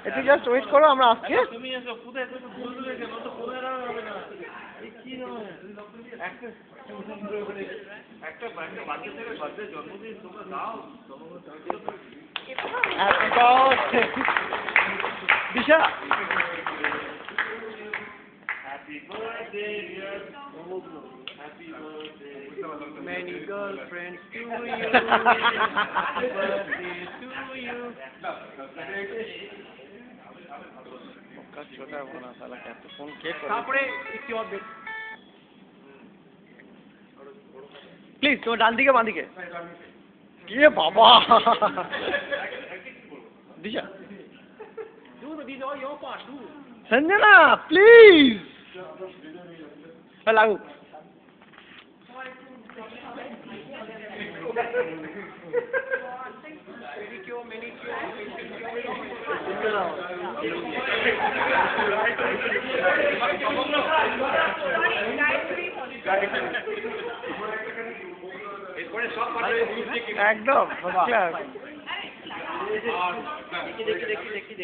একটু just wait করো, আমরা আসছি। তুমি এসো কোথায় তো বলবে কেন তো কোথায় হবে না এই কি নয় একটা একটা বাচ্চা থেকে বাচ্চার জন্মদিন তোমরা দাও happy birthday Disha. Happy birthday dear happy birthday Many girlfriends to you. Happy birthday to you छोटा बना साला क्या तो फोन केक তারপরে একটু হবে प्लीज तुम्हें डाल दिखे बांधी के ये बाबा दिशा do the video your part do Sanjana please लागू একদম দেখি